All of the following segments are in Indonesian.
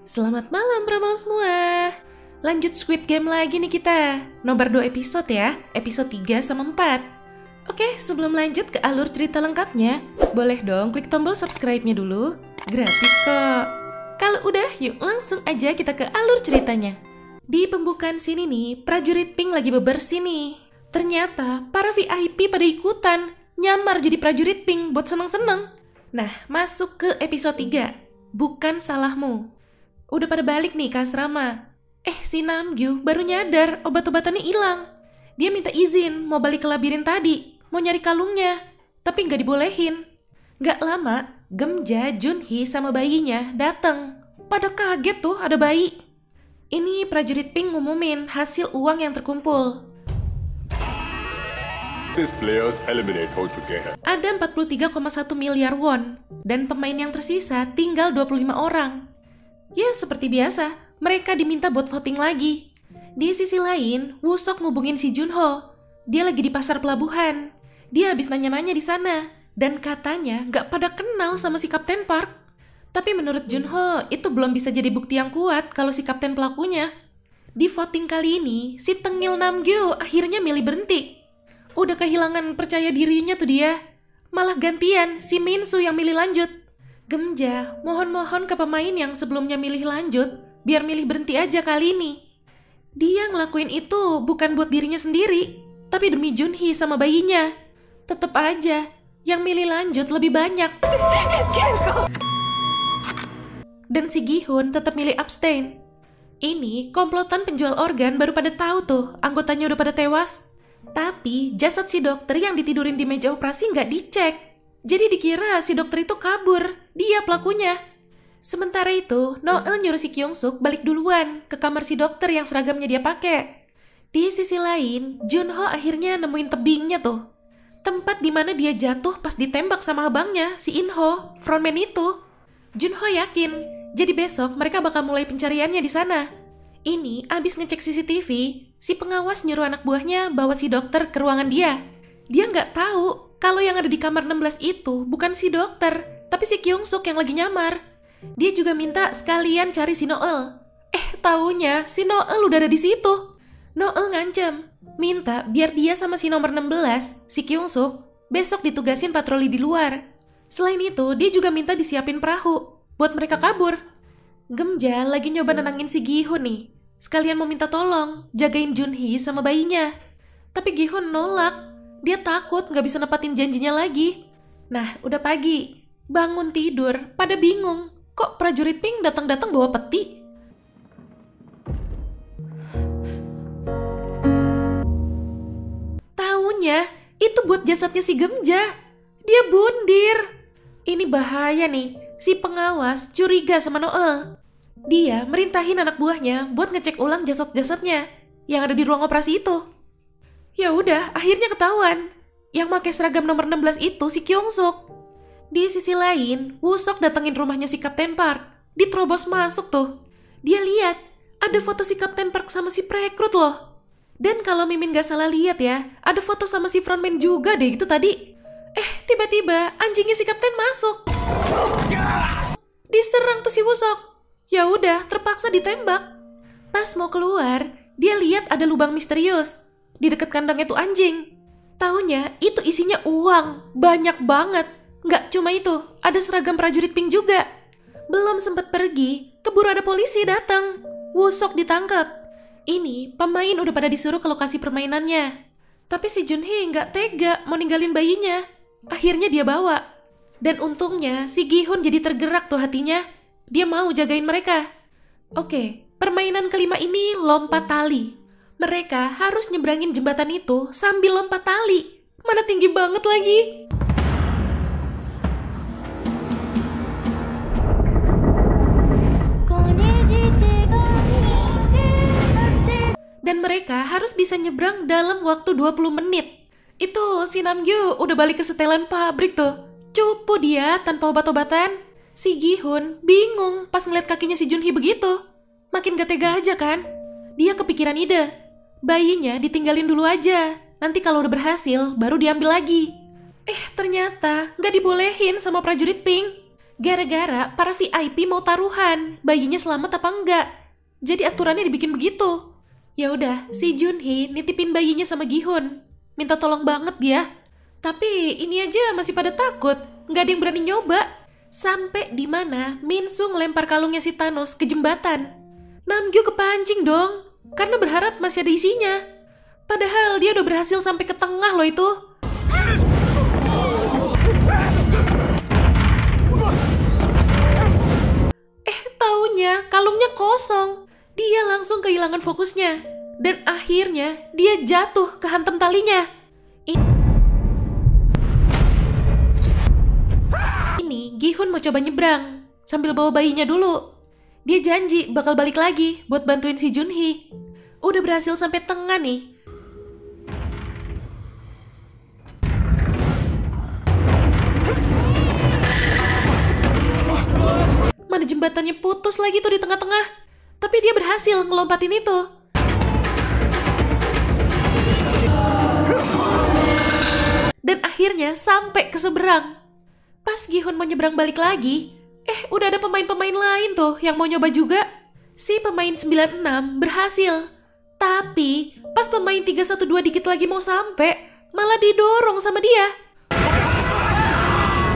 Selamat malam Pramal semua. Lanjut Squid Game lagi nih kita. Nobar 2 episode ya, episode 3 sama 4. Oke, sebelum lanjut ke alur cerita lengkapnya, boleh dong klik tombol subscribe-nya dulu. Gratis kok. Kalau udah, yuk langsung aja kita ke alur ceritanya. Di pembukaan sini nih, prajurit Pink lagi bebersih nih. Ternyata para VIP pada ikutan, nyamar jadi prajurit Pink buat seneng-seneng. Nah, masuk ke episode 3. Bukan salahmu. Udah pada balik nih ke asrama. Si Namgyu baru nyadar obat-obatannya hilang. Dia minta izin mau balik ke labirin tadi, mau nyari kalungnya, tapi nggak dibolehin. Nggak lama, Gemja, Junhee sama bayinya datang. Pada kaget tuh ada bayi. Ini prajurit Pink ngumumin hasil uang yang terkumpul. Ada 43,1 miliar won, dan pemain yang tersisa tinggal 25 orang. Ya, seperti biasa, mereka diminta buat voting lagi. Di sisi lain, Woo-seok ngubungin si Junho. Dia lagi di pasar pelabuhan. Dia habis nanya-nanya di sana, dan katanya nggak pada kenal sama si Kapten Park. Tapi menurut Junho, itu belum bisa jadi bukti yang kuat kalau si Kapten pelakunya. Di voting kali ini, si Tengil Namgyu akhirnya milih berhenti. Udah kehilangan percaya dirinya tuh dia. Malah gantian si Minsu yang milih lanjut. Gemja, mohon-mohon ke pemain yang sebelumnya milih lanjut, biar milih berhenti aja kali ini. Dia ngelakuin itu bukan buat dirinya sendiri, tapi demi Junhee sama bayinya. Tetep aja, yang milih lanjut lebih banyak. Dan si Gi-hun tetap milih abstain. Ini komplotan penjual organ baru pada tahu tuh, anggotanya udah pada tewas. Tapi jasad si dokter yang ditidurin di meja operasi nggak dicek. Jadi dikira si dokter itu kabur, dia pelakunya. Sementara itu, Noel nyuruh si Kyung-suk balik duluan ke kamar si dokter yang seragamnya dia pakai. Di sisi lain, Junho akhirnya nemuin tebingnya tuh. Tempat di mana dia jatuh pas ditembak sama abangnya, si In-ho, frontman itu. Junho yakin, jadi besok mereka bakal mulai pencariannya di sana. Ini abis ngecek CCTV, si pengawas nyuruh anak buahnya bawa si dokter ke ruangan dia. Dia nggak tahu kalau yang ada di kamar 16 itu bukan si dokter, tapi si Kyung-suk yang lagi nyamar. Dia juga minta sekalian cari si Noel. Taunya si Noel udah ada di situ. Noel ngancam, minta biar dia sama si nomor 16, si Kyung-suk, besok ditugasin patroli di luar. Selain itu, dia juga minta disiapin perahu buat mereka kabur. Gemja lagi nyoba nenangin si Gi-hun nih. Sekalian mau minta tolong, jagain Junhee sama bayinya. Tapi Gi-hun nolak. Dia takut gak bisa nepatin janjinya lagi. Nah, udah pagi. Bangun tidur, pada bingung. Kok prajurit Pink datang-datang bawa peti? Taunya, itu buat jasadnya si Gemja. Dia bundir. Ini bahaya nih. Si pengawas curiga sama Noel. Dia merintahin anak buahnya buat ngecek ulang jasad-jasadnya yang ada di ruang operasi itu. Ya udah, akhirnya ketahuan. Yang pakai seragam nomor 16 itu si Kyung-suk. Di sisi lain, Woo-seok datengin rumahnya si Kapten Park. Diterobos masuk tuh. Dia lihat ada foto si Kapten Park sama si perekrut loh. Dan kalau Mimin gak salah lihat ya, ada foto sama si frontman juga deh itu tadi. Tiba-tiba anjingnya si Kapten masuk. Diserang tuh si Woo-seok. Ya udah, terpaksa ditembak. Pas mau keluar, dia lihat ada lubang misterius. Di dekat kandangnya tuh anjing. Taunya itu isinya uang, banyak banget. Nggak cuma itu, ada seragam prajurit Pink juga. Belum sempat pergi, keburu ada polisi datang. Woo-seok ditangkap. Ini pemain udah pada disuruh ke lokasi permainannya. Tapi si Junhee nggak tega mau ninggalin bayinya. Akhirnya dia bawa. Dan untungnya si Gi-hun jadi tergerak tuh hatinya. Dia mau jagain mereka. Oke, permainan kelima ini lompat tali. Mereka harus nyebrangin jembatan itu sambil lompat tali. Mana tinggi banget lagi. Dan mereka harus bisa nyebrang dalam waktu 20 menit. Itu si Namgyu udah balik ke setelan pabrik tuh. Cupu dia tanpa obat-obatan. Si Gi-hun bingung pas ngeliat kakinya si Junhee begitu. Makin gak tega aja kan. Dia kepikiran ide. Bayinya ditinggalin dulu aja. Nanti kalau udah berhasil, baru diambil lagi. Ternyata gak dibolehin sama prajurit Pink. Gara-gara para VIP mau taruhan, bayinya selamat apa enggak. Jadi aturannya dibikin begitu. Ya udah, si Junhee nitipin bayinya sama Gi-hun. Minta tolong banget dia. Tapi ini aja masih pada takut, nggak ada yang berani nyoba. Sampai di mana Min-soo ngelempar kalungnya si Thanos ke jembatan. Namgyu kepancing dong, karena berharap masih ada isinya. Padahal dia udah berhasil sampai ke tengah loh itu. Taunya kalungnya kosong. Dia langsung kehilangan fokusnya. Dan akhirnya dia jatuh kehantam talinya. Ini Gi-hun mau coba nyebrang sambil bawa bayinya dulu. Dia janji bakal balik lagi buat bantuin si Junhee. Udah berhasil sampai tengah nih. Mana jembatannya putus lagi tuh di tengah-tengah. Tapi dia berhasil ngelompatin itu. Dan akhirnya sampai ke seberang. Pas Gi-hun mau nyebrang balik lagi, udah ada pemain-pemain lain tuh yang mau nyoba juga. Si pemain 96 berhasil. Tapi pas pemain 312 dikit lagi mau sampai, malah didorong sama dia.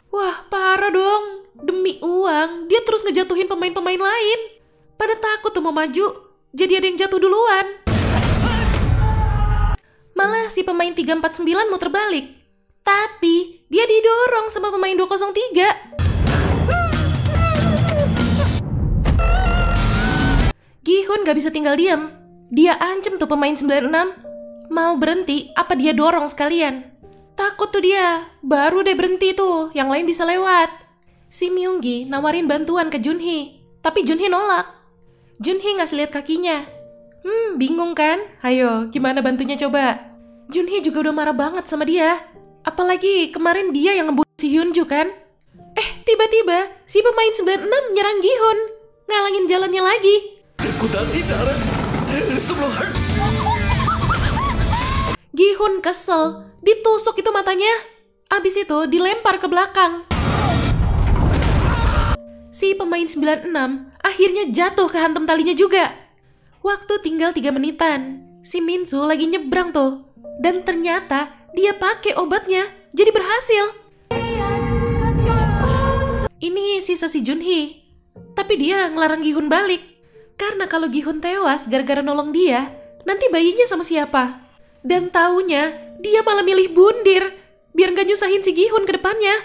Wah, parah dong. Demi uang, dia terus ngejatuhin pemain-pemain lain. Pada takut tuh mau maju, jadi ada yang jatuh duluan. Malah si pemain 349 mau terbalik. Tapi dia didorong sama pemain 203. Gi-hun gak bisa tinggal diam. Dia ancam tuh pemain 96. Mau berhenti apa dia dorong sekalian. Takut tuh dia. Baru deh berhenti tuh, yang lain bisa lewat. Si Myung-gi nawarin bantuan ke Junhee. Tapi Junhee nolak. Junhee ngasih lihat kakinya. Bingung kan? Ayo, gimana bantunya coba? Junhee juga udah marah banget sama dia. Apalagi kemarin dia yang ngebut si Hyunju kan? Tiba-tiba si pemain 96 nyerang Gi-hun. Ngalangin jalannya lagi. Gi-hun kesel, ditusuk itu matanya. Abis itu dilempar ke belakang. Si pemain 96 akhirnya jatuh ke hantam talinya juga. Waktu tinggal 3 menitan. Si Min-soo lagi nyebrang tuh. Dan ternyata dia pakai obatnya, jadi berhasil. Ini sisa si Junhee. Tapi dia ngelarang Gi-hun balik. Karena kalau Gi-hun tewas gara-gara nolong dia, nanti bayinya sama siapa? Dan taunya dia malah milih bundir biar gak nyusahin si Gi-hun ke depannya.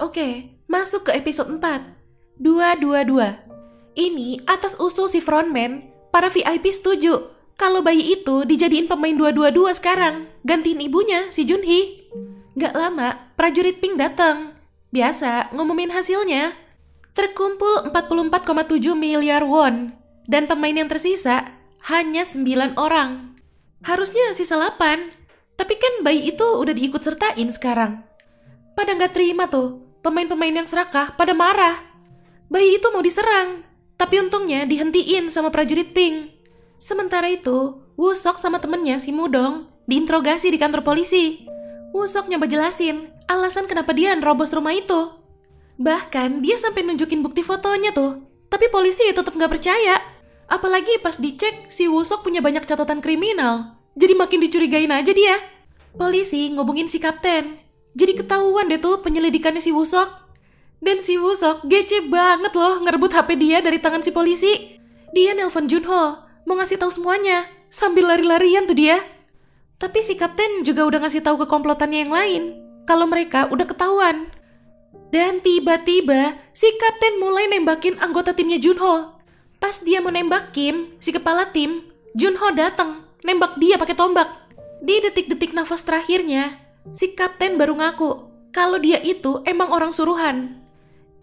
Oke, masuk ke episode 4. 222. Ini atas usul si frontman, para VIP setuju kalau bayi itu dijadiin pemain 222 sekarang, gantiin ibunya si Junhee. Gak lama, prajurit Pink datang. Biasa ngumumin hasilnya. Terkumpul 44,7 miliar won. Dan pemain yang tersisa hanya 9 orang. Harusnya sisa 8. Tapi kan bayi itu udah diikut sertain sekarang. Pada gak terima tuh, pemain-pemain yang serakah pada marah. Bayi itu mau diserang, tapi untungnya dihentiin sama prajurit Pink. Sementara itu, Woo-sok sama temennya si Mudong diinterogasi di kantor polisi. Woo-sok nyoba jelasin alasan kenapa dia nerobos rumah itu. Bahkan dia sampai nunjukin bukti fotonya tuh, tapi polisi tetap nggak percaya. Apalagi pas dicek si Woo-sok punya banyak catatan kriminal, jadi makin dicurigain aja dia. Polisi ngubungin si kapten, jadi ketahuan deh tuh penyelidikannya si Woo-sok. Dan si Woo-sok gece banget loh ngerebut HP dia dari tangan si polisi. Dia nelpon Junho, mau ngasih tahu semuanya, sambil lari-larian tuh dia. Tapi si kapten juga udah ngasih tahu ke komplotannya yang lain, kalau mereka udah ketahuan. Dan tiba-tiba si kapten mulai nembakin anggota timnya Junho. Pas dia mau nembak Kim, si kepala tim, Junho datang, nembak dia pakai tombak. Di detik-detik nafas terakhirnya, si kapten baru ngaku kalau dia itu emang orang suruhan.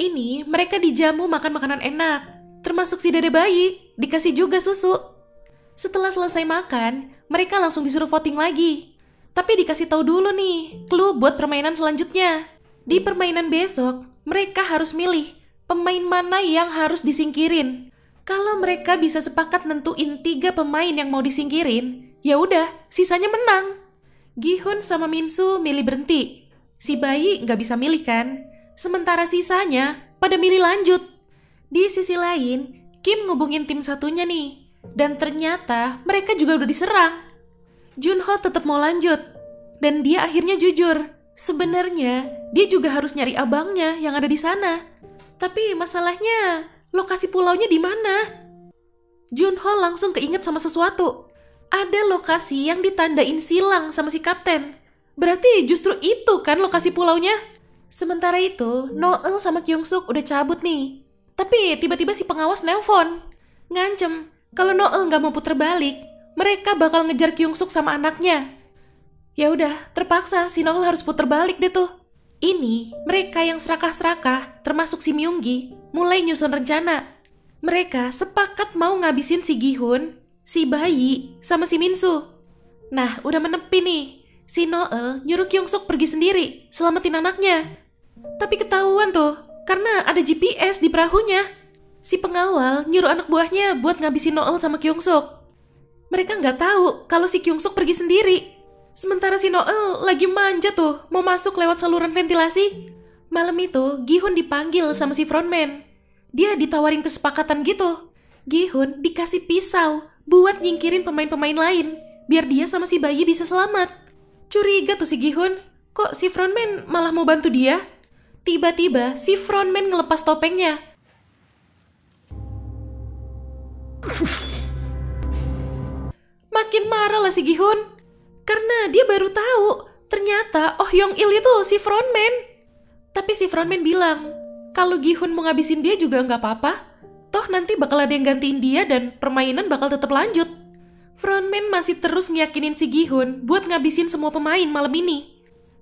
Ini mereka dijamu makan makanan enak, termasuk si dede bayi, dikasih juga susu. Setelah selesai makan, mereka langsung disuruh voting lagi. Tapi dikasih tahu dulu nih, clue buat permainan selanjutnya. Di permainan besok, mereka harus milih pemain mana yang harus disingkirin. Kalau mereka bisa sepakat nentuin 3 pemain yang mau disingkirin, ya udah, sisanya menang. Gi-hun sama Min-soo milih berhenti. Si bayi nggak bisa milih kan? Sementara sisanya pada milih lanjut. Di sisi lain, Kim ngubungin tim satunya nih. Dan ternyata mereka juga udah diserang. Junho tetap mau lanjut. Dan dia akhirnya jujur. Sebenarnya dia juga harus nyari abangnya yang ada di sana. Tapi masalahnya, lokasi pulaunya di mana? Junho langsung keinget sama sesuatu. Ada lokasi yang ditandain silang sama si kapten. Berarti justru itu kan lokasi pulaunya. Sementara itu, Noel sama Kyungsuk udah cabut nih. Tapi tiba-tiba si pengawas nelpon. Ngancem, kalau Noel nggak mau puter balik, mereka bakal ngejar Kyungsuk sama anaknya. Ya udah, terpaksa si Noel harus puter balik deh tuh. Ini, mereka yang serakah-serakah, termasuk si Myunggi, mulai nyusun rencana. Mereka sepakat mau ngabisin si Gi-hun, si Bayi, sama si Minsu. Nah, udah menepi nih. Si Noel nyuruh Kyungsuk pergi sendiri, selamatin anaknya. Tapi ketahuan tuh, karena ada GPS di perahunya. Si pengawal nyuruh anak buahnya buat ngabisin Noel sama Kyungsuk. Mereka nggak tahu kalau si Kyungsuk pergi sendiri. Sementara si Noel lagi manja tuh, mau masuk lewat saluran ventilasi. Malam itu, Gi-hun dipanggil sama si frontman. Dia ditawarin kesepakatan gitu. Gi-hun dikasih pisau buat nyingkirin pemain-pemain lain, biar dia sama si Bayi bisa selamat. Curiga tuh si Gi-hun, kok si frontman malah mau bantu dia? Tiba-tiba si frontman ngelepas topengnya. Makin marah lah si Gi-hun. Karena dia baru tahu, ternyata Oh Yong-il itu si frontman. Tapi si frontman bilang, kalau Gi-hun mau ngabisin dia juga nggak apa-apa. Toh nanti bakal ada yang gantiin dia dan permainan bakal tetap lanjut. Frontman masih terus ngiyakinin si Gi-hun buat ngabisin semua pemain malam ini.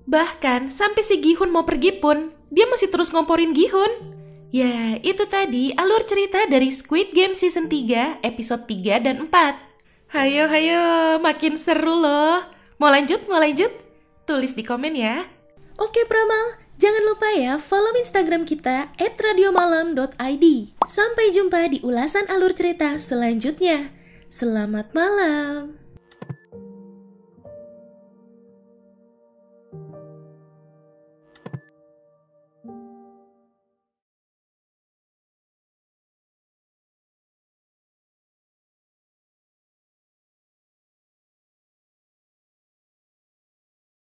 Bahkan sampai si Gi-hun mau pergi pun, dia masih terus ngomporin Gi-hun. Ya, itu tadi alur cerita dari Squid Game Season 3, episode 3 dan 4. Hayo, makin seru loh. Mau lanjut? Tulis di komen ya. Oke Pramal, jangan lupa ya follow Instagram kita @radiomalam.id. Sampai jumpa di ulasan alur cerita selanjutnya. Selamat malam.